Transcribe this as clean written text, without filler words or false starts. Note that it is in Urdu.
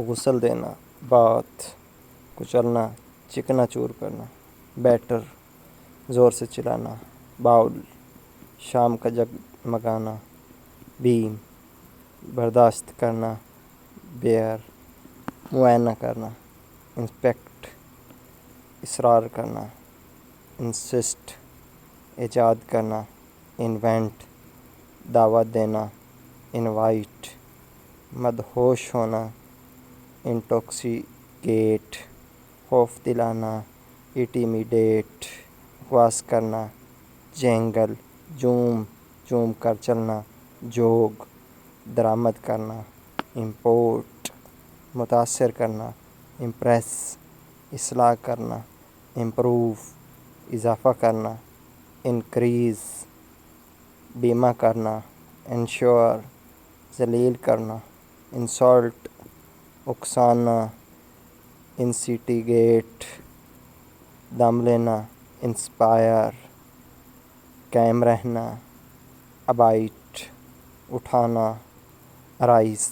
غسل دینا، باتھ کچلنا، چکنا چور کرنا، بیٹر زور سے چلانا، باؤل شام کا جگمگانا، بیم برداشت کرنا، بیئر معائنہ کرنا، انسپیکٹ اصرار کرنا، انسسٹ ایجاد کرنا، انوینٹ دعوت دینا، انوائٹ مدہوش ہونا، انٹوکسیکیٹ خوف دلانا، انٹیمیڈیٹ بکواس کرنا، جینگل جوم کر چلنا، جوگ درآمد کرنا، امپورٹ متاثر کرنا، امپریس اصلاح کرنا، امپروو اضافہ کرنا، انکریز بیمہ کرنا، انشور ذلیل کرنا، انسلٹ اکسانا، انسٹیگیٹ دم لینا، انسپائر قائم رہنا، ابائٹ اٹھانا، ارائز